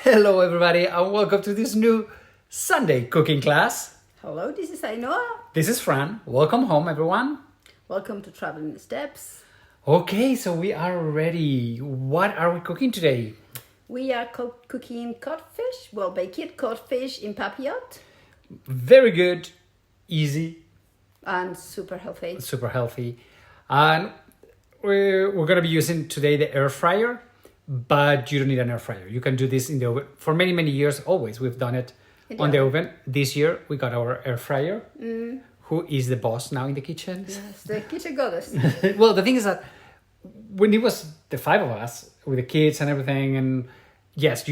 Hello everybody and welcome to this new Sunday cooking class. Hello, this is Ainhoa. This is Fran. Welcome home everyone. Welcome to Traveling the Steps. Okay, so we are ready. What are we cooking today? We are cooking codfish, baked codfish in Papillote. Very good, easy, And super healthy. super healthy. And we're going to be using today the air fryer, but you don't need an air fryer. You can do this in the oven. For many, many years, always, we've done it on the oven. This year, we got our air fryer. Who is the boss now in the kitchen? Yes, the kitchen goddess. Well, the thing is that when it was the five of us with the kids and everything, and yes,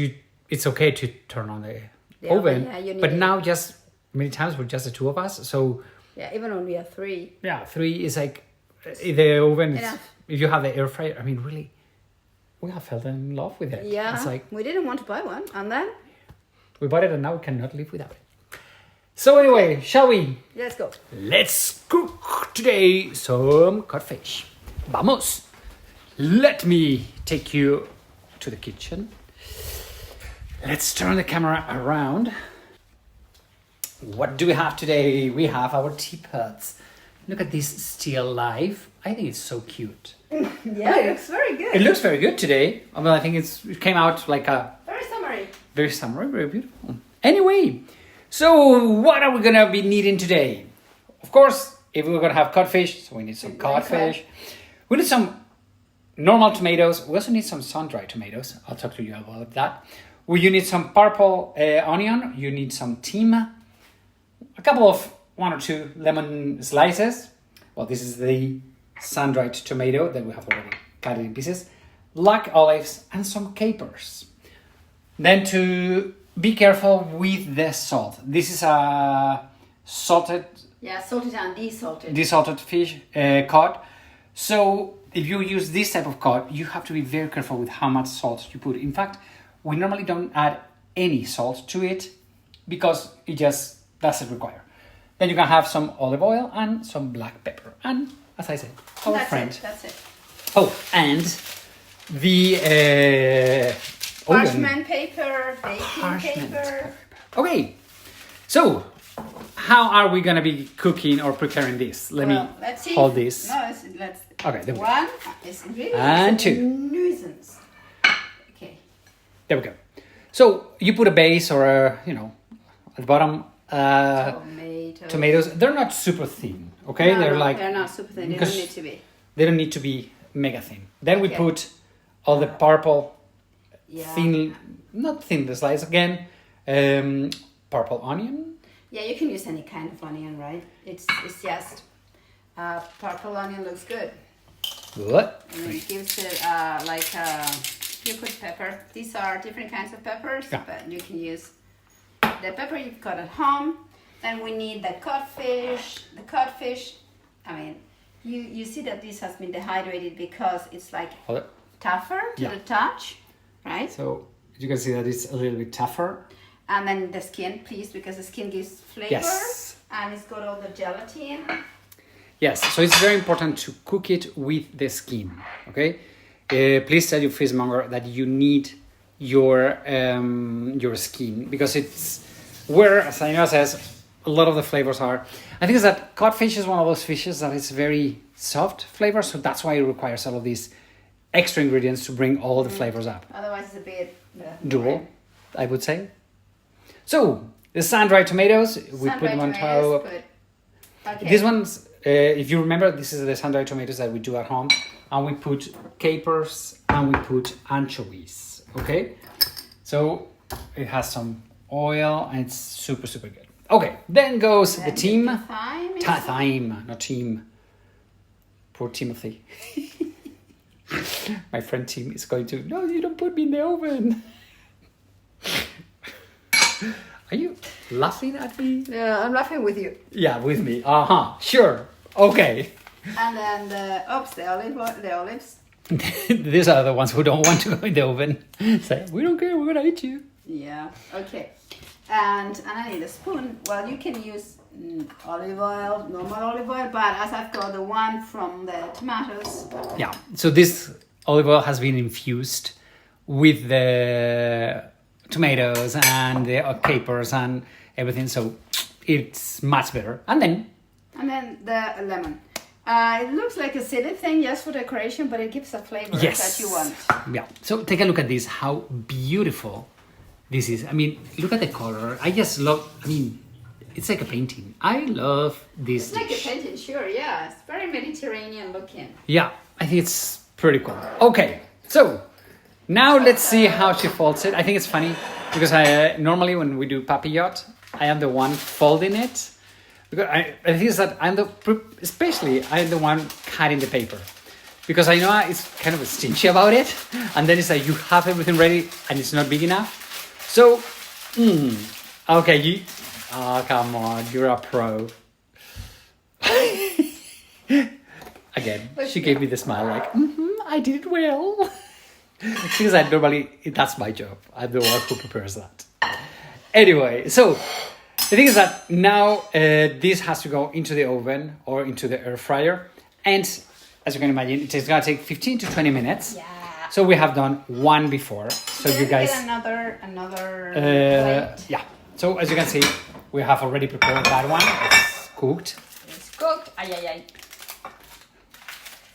it's okay to turn on the oven, but now just many times we're just the two of us. So yeah, even when we are three. Yeah, three is like the oven. If you have the air fryer, I mean, really, we have fell in love with it. Yeah, it's like we didn't want to buy one, and then we bought it, and now we cannot live without it. So anyway, shall we? Let's go. Let's cook today some codfish. Vamos! Let me take you to the kitchen. Let's turn the camera around. What do we have today? We have our teapots. Look at this still life. I think it's so cute. Yeah, it looks very good. It looks very good today. I mean, I think it came out like a very summery. Very summery, very beautiful. Anyway, so what are we gonna be needing today? Of course, if we're gonna have codfish, so we need some codfish. We need some normal tomatoes. We also need some sun-dried tomatoes. I'll talk to you about that. You need some purple onion. You need some thyme. A couple of 1 or 2 lemon slices. Well, this is the sun-dried tomato that we have already cut in pieces. Black olives and some capers. Then to be careful with the salt. This is a salted... Yeah, salted and desalted. Desalted fish, cod. So if you use this type of cod, you have to be very careful with how much salt you put. In fact, we normally don't add any salt to it because it just doesn't require. Then you can have some olive oil and some black pepper. And as I said, our friend. That's it. Oh, and the Parchment paper, baking paper. Okay, so how are we gonna be cooking or preparing this? Let's see. Hold this. No, let's. Okay. One is really and 2. Nuisance. Okay. There we go. So you put a base or at the bottom. Tomatoes. They're not super thin. Okay, they're not super thin. They don't need to be. They don't need to be mega thin. Then we put all the purple. Thin, not thin the slice again. Purple onion. Yeah, you can use any kind of onion, right? It's just purple onion looks good. What? And it gives it you put pepper. These are different kinds of peppers, but you can use the pepper you've got at home. Then we need the codfish. The codfish, I mean, you see that this has been dehydrated because it's like tougher to the touch. Right? So you can see that it's a little bit tougher. And then the skin, please, because the skin gives flavor. Yes. And it's got all the gelatin. Yes, so it's very important to cook it with the skin, okay? Please tell your fishmonger that you need your skin because it's where, as Ainhoa says, a lot of the flavors are. I think it's that codfish is one of those fishes that is very soft flavor, so that's why it requires all of these extra ingredients to bring all the flavors up. Otherwise, it's a bit dual, I would say. So the sun-dried tomatoes, we put them on top. Okay. These ones, if you remember, this is the sun-dried tomatoes that we do at home, and we put capers and we put anchovies. Okay, so it has some oil and it's super good. Okay, then goes the thyme. Thyme, not team. Poor Timothy. My friend Tim is going to, no, you don't put me in the oven. Are you laughing at me? Yeah, I'm laughing with you. Yeah, with me. Sure. Okay. And then the olives. These are the ones who don't want to go in the oven. Say, we don't care, we're gonna eat you. Yeah, okay. And I need a spoon. Well, you can use olive oil, normal olive oil, but as I've got the one from the tomatoes. Yeah, so this olive oil has been infused with the tomatoes and the capers and everything, so it's much better. And then the lemon. It looks like a silly thing just for decoration, but it gives a flavor that you want. Yeah. So take a look at this, how beautiful this is. I mean, look at the color. I just love, I mean, it's like a painting. I love this It's like dish. a painting, sure, yeah. It's very Mediterranean looking. Yeah, I think it's pretty cool. Okay, so now let's see how she folds it. I think it's funny because I normally when we do Papillote, I am the one folding it. Because I think it's that I'm the one cutting the paper. Because I know it's kind of stingy about it. And then it's like you have everything ready and it's not big enough. So, okay, oh, come on, you're a pro. Again, she gave me the smile like, I did it well. Because that's my job. I'm the one who prepares that. Anyway, so the thing is that now this has to go into the oven or into the air fryer. And as you can imagine, it's going to take 15 to 20 minutes. Yeah. So we have done one before. So you guys... Get another plate. Yeah. So as you can see, we have already prepared that one. It's cooked. It's cooked. Ay, ay, ay.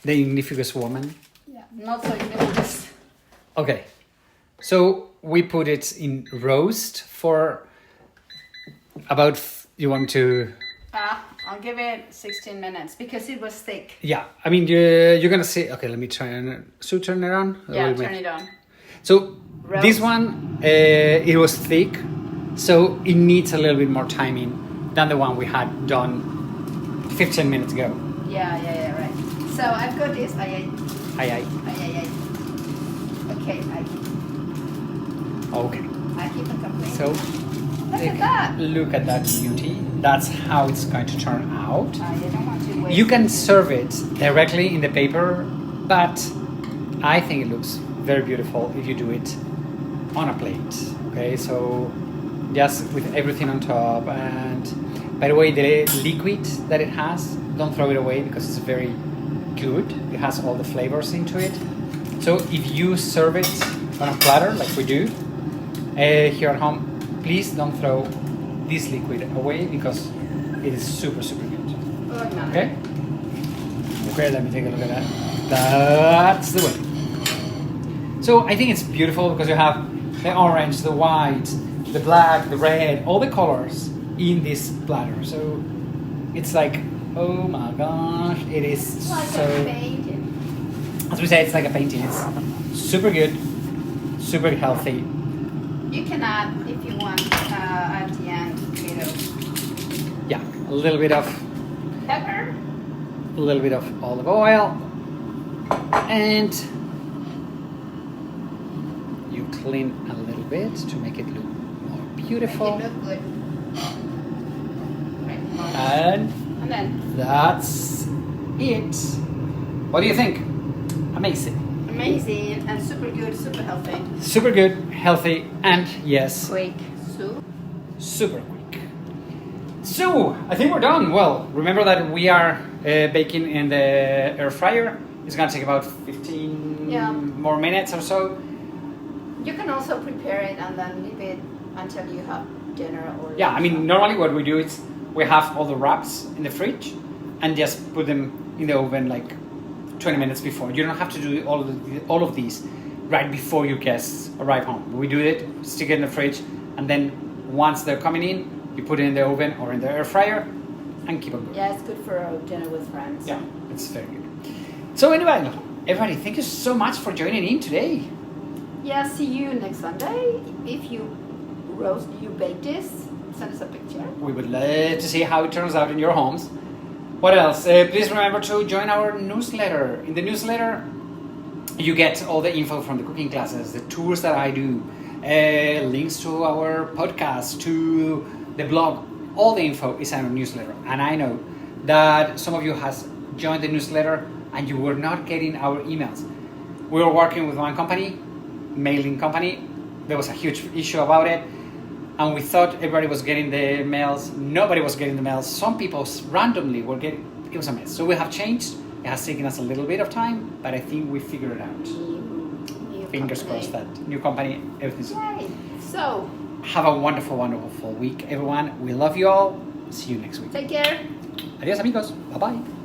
The ignificus woman. Yeah, not so ignificus. Okay. So we put it in roast for about... You want to... I'll give it 16 minutes because it was thick. Yeah, I mean, you're going to see... Okay, let me try and... So turn it on? Yeah, turn it on. So Roast. this one, it was thick, so it needs a little bit more timing than the one we had done 15 minutes ago. Yeah, right. So I've got this. Ay. Okay, Okay. I keep it complete. So look at that beauty. That's how it's going to turn out. I don't want to waste. You can serve it directly in the paper, but I think it looks very beautiful if you do it on a plate. Okay, so just with everything on top. And by the way, the liquid that it has, don't throw it away because it's very good. It has all the flavors into it. So if you serve it on a platter like we do here at home, please don't throw this liquid away because it is super, super good. Okay? Okay, let me take a look at that. That's the way. So I think it's beautiful because you have the orange, the white, the black, the red, all the colors in this platter. So it's like, oh my gosh, it is It's like so... a painting. As we say, it's like a painting. It's super good, super healthy. You can add, if you want, at the end, Yeah, a little bit of pepper. a little bit of olive oil, and you clean a little bit to make it look more beautiful. Make it look good. Right. And then that's it. What do you think? Amazing. amazing and super good, super healthy. Super good, healthy, and yes, Quick soup. super quick. So, I think we're done. Well, remember that we are baking in the air fryer. It's gonna take about 15 more minutes or so. You can also prepare it and then leave it until you have dinner or Yeah, I mean, normally what we do is we have all the wraps in the fridge and just put them in the oven like 20 minutes before. You don't have to do all of these right before your guests arrive home. We do it, stick it in the fridge, and then once they're coming in, you put it in the oven or in the air fryer and keep it good. Yeah, it's good for a dinner with friends. Yeah, it's very good. So anyway, everybody, thank you so much for joining in today. Yeah, see you next Sunday. If you bake this, send us a picture. We would love to see how it turns out in your homes. What else? Please remember to join our newsletter. In the newsletter, you get all the info from the cooking classes, the tours that I do, links to our podcast, to the blog. All the info is in our newsletter. And I know that some of you has joined the newsletter and you were not getting our emails. We were working with one company, mailing company. There was a huge issue about it. And we thought everybody was getting the mails. Nobody was getting the mails. Some people randomly were getting... It was a mess. So we have changed. It has taken us a little bit of time, but I think we figured it out. New Fingers company. crossed that new company, everything's... Yay. So, Have a wonderful, wonderful week, everyone. We love you all. See you next week. take care. Adios, amigos. Bye-bye.